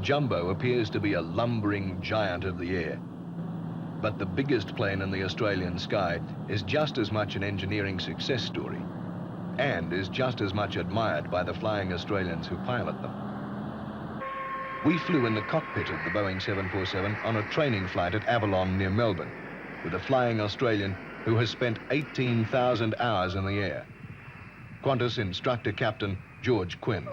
Jumbo appears to be a lumbering giant of the air. But the biggest plane in the Australian sky is just as much an engineering success story and is just as much admired by the flying Australians who pilot them. We flew in the cockpit of the Boeing 747 on a training flight at Avalon near Melbourne with a flying Australian who has spent 18,000 hours in the air. Qantas instructor captain George Quinn.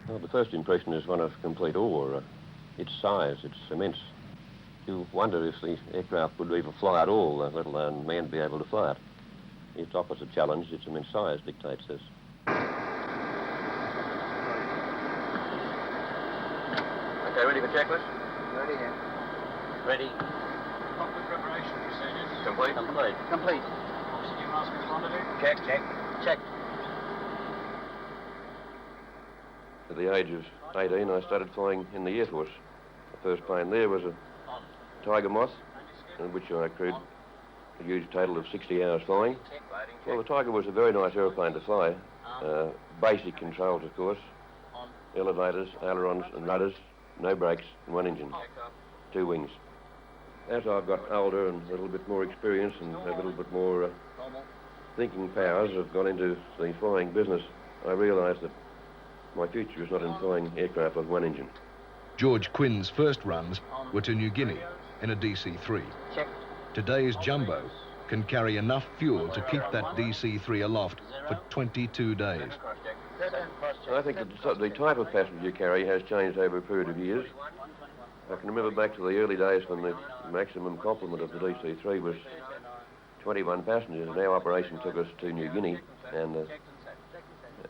Well, the first impression is one of complete awe. Its size, it's immense. You wonder if the aircraft would even fly at all, let alone man be able to fly it. It offers a challenge. Its immense size dictates this. Okay, ready for checklist? Ready here. Ready. Cockpit preparation procedures. Complete? Complete. Complete. Oxygen mask responded? Check. Check. At the age of 18, I started flying in the Air Force. The first plane there was a Tiger Moth, in which I accrued a huge total of 60 hours flying. Well, the Tiger was a very nice aeroplane to fly. Basic controls, of course. Elevators, ailerons and rudders, no brakes, and one engine, 2 wings. As I've got older and a little bit more experience and a little bit more thinking powers have gone into the flying business, I realised that my future is not in flying aircraft with 1 engine. George Quinn's first runs were to New Guinea in a DC-3. Today's Jumbo can carry enough fuel to keep that DC-3 aloft for 22 days. I think that the type of passenger you carry has changed over a period of years. I can remember back to the early days when the maximum complement of the DC-3 was 21 passengers, and our operation took us to New Guinea, and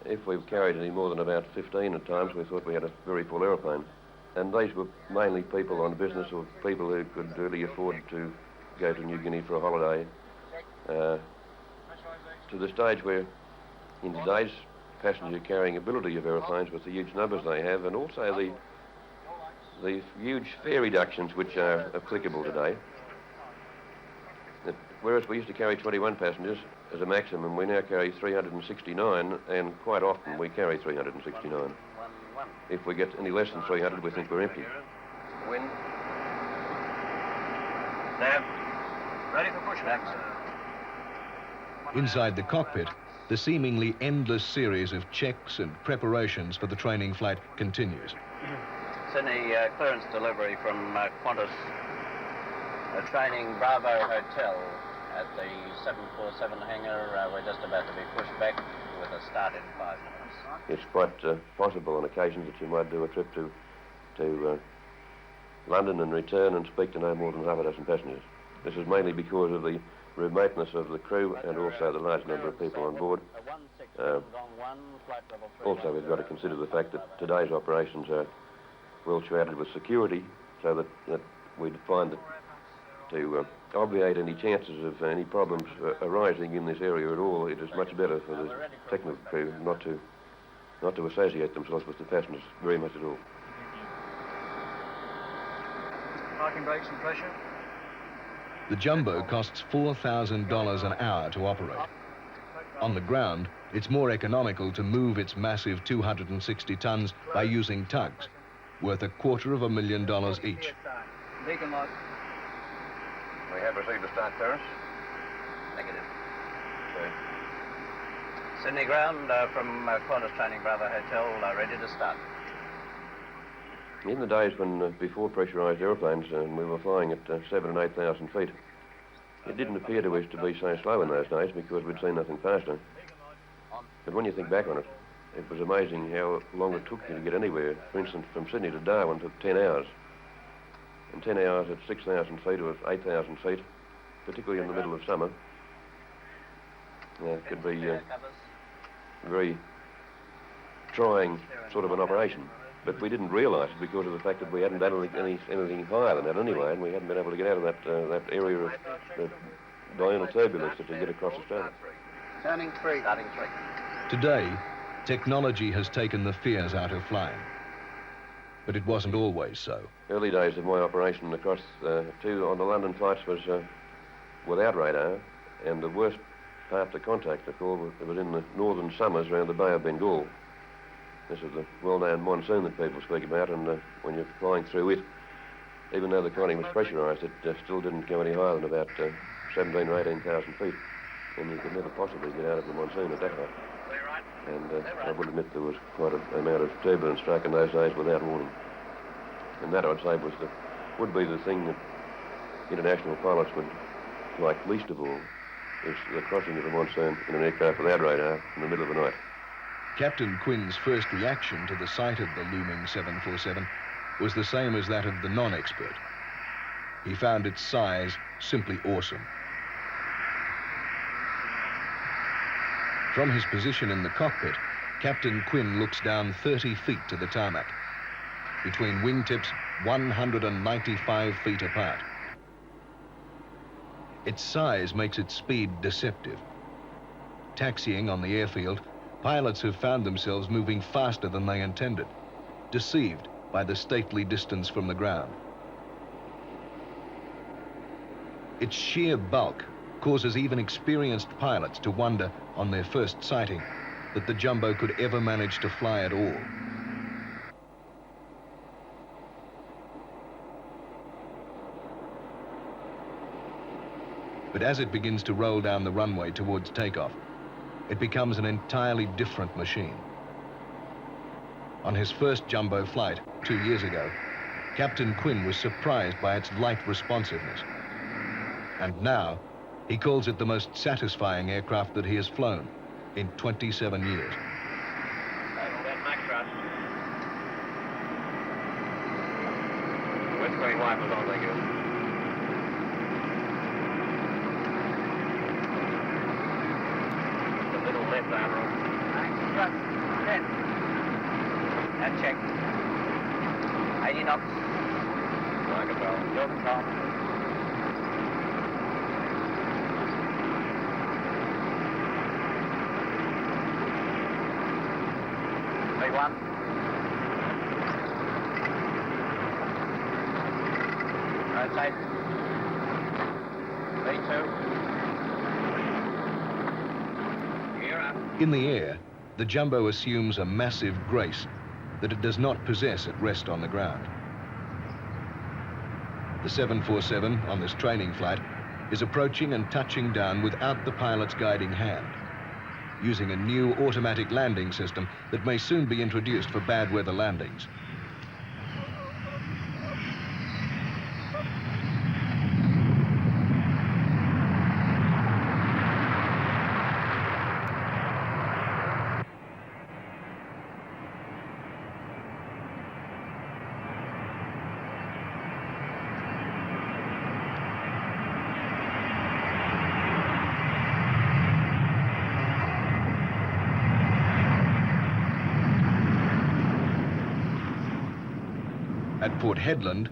if we've carried any more than about 15 at times, we thought we had a very full aeroplane. And these were mainly people on business or people who could really afford to go to New Guinea for a holiday, to the stage where in today's passenger carrying ability of aeroplanes with the huge numbers they have, and also the huge fare reductions which are applicable today. Whereas we used to carry 21 passengers as a maximum, we now carry 369, and quite often we carry 369. If we get any less than 300, we think we're empty. Wind. Nav. Ready for pushback. Inside the cockpit, the seemingly endless series of checks and preparations for the training flight continues. Sydney, clearance delivery from Qantas, training Bravo Hotel at the 747 hangar. We're just about to be pushed back with a start in 5 minutes. It's quite possible on occasions that you might do a trip to London and return and speak to no more than half a dozen passengers. This is mainly because of the remoteness of the crew and also the large number of people on board. Also, we've got to consider the fact that today's operations are well shrouded with security, so that we'd find that to obviate any chances of any problems arising in this area at all, it is much better for the technical crew not to associate themselves with the passengers very much at all. Parking brakes and pressure. The Jumbo costs $4,000 an hour to operate. On the ground, it's more economical to move its massive 260 tons by using tugs, worth $250,000 each. Beacon light. We have received a start clearance. Negative. Okay. Sydney ground from Qantas training Bravo Hotel, ready to start. In the days when, before pressurised aeroplanes, we were flying at 7,000 and 8,000 feet, it didn't appear to us to be so slow in those days because we'd seen nothing faster. But when you think back on it, it was amazing how long it took you to get anywhere. For instance, from Sydney to Darwin took 10 hours. And 10 hours at 6,000 feet or 8,000 feet, particularly in the middle of summer, could be very trying sort of an operation. But we didn't realise it because of the fact that we hadn't done anything higher than that anyway, and we hadn't been able to get out of that area of diurnal turbulence that you get across Australia. Turning 3. Starting 3. Today, technology has taken the fears out of flying. But it wasn't always so. Early days of my operation across on the London flights was without radar, and the worst part to contact, of course, was in the northern summers around the Bay of Bengal. This is the well-known monsoon that people speak about, and when you're flying through it, even though the conning was pressurised, it still didn't go any higher than about 17,000 or 18,000 feet, and you could never possibly get out of the monsoon at that height. And I would admit there was quite an amount of turbulence struck in those days without warning. And that, I'd say, would be the thing that international pilots would like least of all, is the crossing of the monsoon in an aircraft without radar in the middle of the night. Captain Quinn's first reaction to the sight of the looming 747 was the same as that of the non-expert. He found its size simply awesome. From his position in the cockpit, Captain Quinn looks down 30 feet to the tarmac, between wingtips 195 feet apart. Its size makes its speed deceptive. Taxiing on the airfield, pilots have found themselves moving faster than they intended, deceived by the stately distance from the ground. Its sheer bulk causes even experienced pilots to wonder on their first sighting that the jumbo could ever manage to fly at all. But as it begins to roll down the runway towards takeoff, it becomes an entirely different machine. On his first jumbo flight 2 years ago, Captain Quinn was surprised by its light responsiveness. And now, he calls it the most satisfying aircraft that he has flown in 27 years. Windscreen wipers on, thank you. The middle left arm. Excerpt 10. And check. 80 knots. Flight control. Your control. V1. Rotate. V2. Gear up. In the air, the jumbo assumes a massive grace that it does not possess at rest on the ground. The 747 on this training flight is approaching and touching down without the pilot's guiding hand, using a new automatic landing system that may soon be introduced for bad weather landings. At Port Hedland,